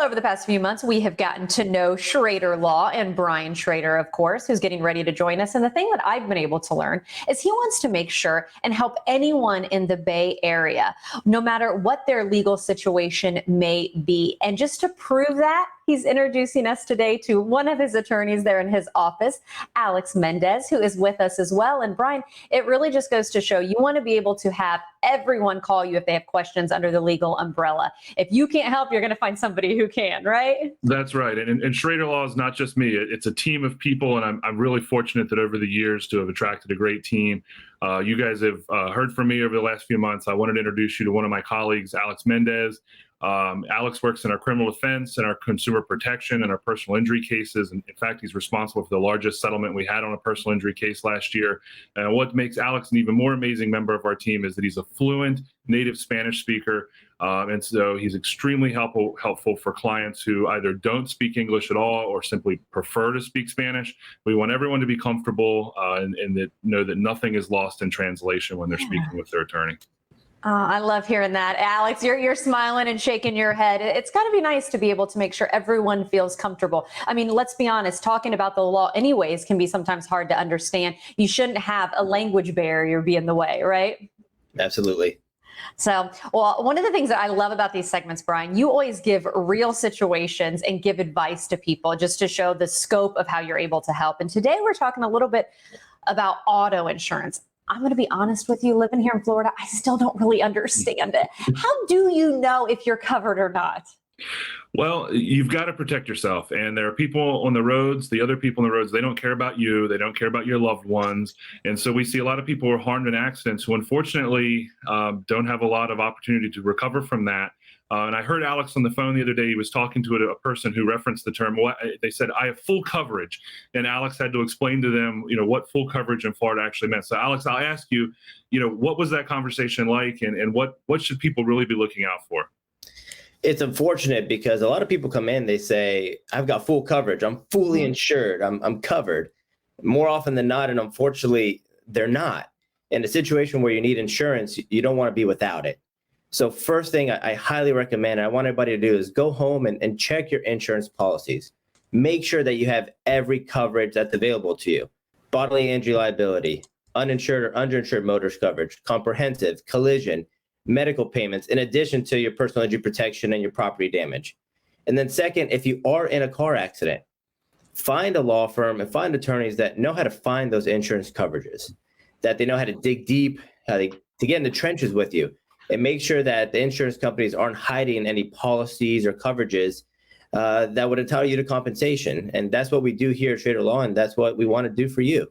over the past few months, we have gotten to know Shrader Law and Brian Shrader, of course, who's getting ready to join us. And the thing that I've been able to learn is he wants to make sure and help anyone in the Bay Area, no matter what their legal situation may be. And just to prove that, he's introducing us today to one of his attorneys there in his office, Alex Mendez, who is with us as well. And Brian, it really just goes to show you want to be able to have everyone call you if they have questions under the legal umbrella. If you can't help, you're going to find somebody who can, right? That's right. And Shrader Law is not just me. It's a team of people, and I'm really fortunate that over the years to have attracted a great team. You guys have heard from me over the last few months. I wanted to introduce you to one of my colleagues, Alex Mendez. Alex works in our criminal defense and our consumer protection and our personal injury cases. And in fact, he's responsible for the largest settlement we had on a personal injury case last year. And what makes Alex an even more amazing member of our team is that he's a fluent native Spanish speaker. And so he's extremely helpful for clients who either don't speak English at all or simply prefer to speak Spanish. We want everyone to be comfortable and that know that nothing is lost in translation when they're speaking with their attorney. Oh, I love hearing that. Alex, you're smiling and shaking your head. It's got to be nice to be able to make sure everyone feels comfortable. I mean, let's be honest, talking about the law anyways can be sometimes hard to understand. You shouldn't have a language barrier be in the way, right? Absolutely. So, well, one of the things that I love about these segments, Brian, you always give real situations and give advice to people just to show the scope of how you're able to help. And today we're talking a little bit about auto insurance. I'm going to be honest with you, living here in Florida, I still don't really understand it. How do you know if you're covered or not? Well, you've got to protect yourself. And there are people on the roads, the other people on the roads, they don't care about you. They don't care about your loved ones. And so we see a lot of people who are harmed in accidents who unfortunately don't have a lot of opportunity to recover from that. And I heard Alex on the phone the other day. He was talking to a person who referenced the term. They said, "I have full coverage," and Alex had to explain to them, what full coverage in Florida actually meant. So, Alex, I'll ask you, what was that conversation like, and what should people really be looking out for? It's unfortunate because a lot of people come in, they say, "I've got full coverage. I'm fully insured. I'm covered." More often than not, and unfortunately, they're not. In a situation where you need insurance, you don't want to be without it. So first thing I highly recommend, and I want everybody to do, is go home and check your insurance policies. Make sure that you have every coverage that's available to you. Bodily injury liability, uninsured or underinsured motorist coverage, comprehensive, collision, medical payments, in addition to your personal injury protection and your property damage. And then second, if you are in a car accident, find a law firm and find attorneys that know how to find those insurance coverages, that they know how to dig deep, to get in the trenches with you. And make sure that the insurance companies aren't hiding any policies or coverages that would entitle you to compensation. And that's what we do here at Shrader Law, and that's what we want to do for you.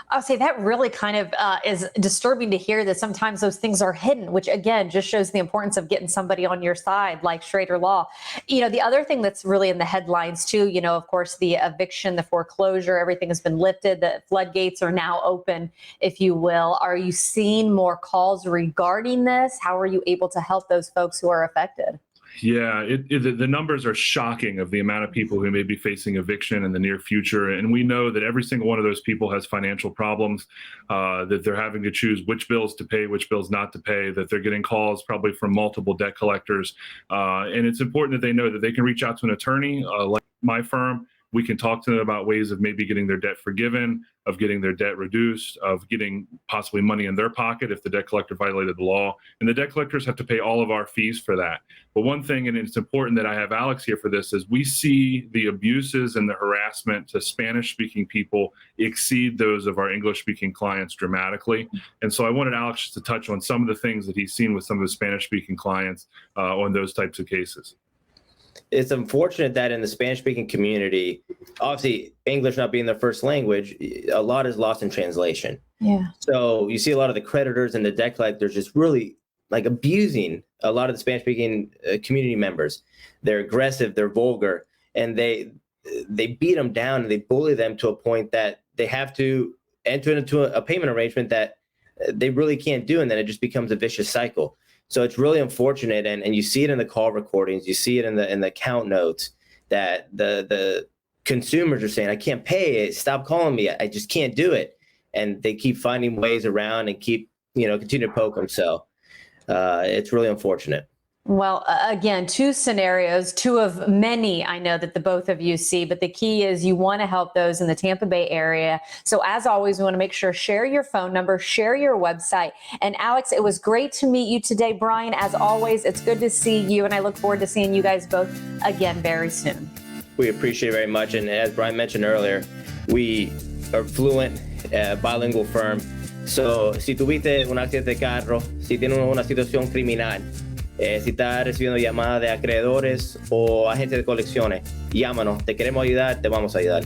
I'll say that really kind of is disturbing to hear that sometimes those things are hidden, which again just shows the importance of getting somebody on your side like Shrader Law. The other thing that's really in the headlines too, of course, the eviction, the foreclosure, everything has been lifted. The floodgates are now open, if you will. Are you seeing more calls regarding this? How are you able to help those folks who are affected? Yeah, the numbers are shocking of the amount of people who may be facing eviction in the near future. And we know that every single one of those people has financial problems, that they're having to choose which bills to pay, which bills not to pay, that they're getting calls probably from multiple debt collectors. And it's important that they know that they can reach out to an attorney like my firm. We can talk to them about ways of maybe getting their debt forgiven, of getting their debt reduced, of getting possibly money in their pocket if the debt collector violated the law. And the debt collectors have to pay all of our fees for that. But one thing, and it's important that I have Alex here for this, is we see the abuses and the harassment to Spanish-speaking people exceed those of our English-speaking clients dramatically. And so I wanted Alex to touch on some of the things that he's seen with some of the Spanish-speaking clients on those types of cases. It's unfortunate that in the Spanish-speaking community, obviously English not being their first language, a lot is lost in translation. Yeah. So you see a lot of the creditors and the debt collectors just really abusing a lot of the Spanish-speaking community members. They're aggressive, they're vulgar, and they beat them down and they bully them to a point that they have to enter into a payment arrangement that they really can't do, and then it just becomes a vicious cycle. So it's really unfortunate, and you see it in the call recordings, you see it in the account notes, that the consumers are saying, "I can't pay it, stop calling me, I just can't do it." And they keep finding ways around and keep, continue to poke them. So it's really unfortunate. Well, again, two scenarios, two of many I know that the both of you see, but the key is you want to help those in the Tampa Bay area. So as always, we want to make sure, share your phone number, share your website. And Alex, it was great to meet you today. Brian, as always, it's good to see you. And I look forward to seeing you guys both again very soon. We appreciate it very much. And as Brian mentioned earlier, we are fluent, bilingual firm. So si tuviste un accidente de carro, si tienes una situación criminal, si estás recibiendo llamadas de acreedores o agentes de colecciones, llámanos, te queremos ayudar, te vamos a ayudar.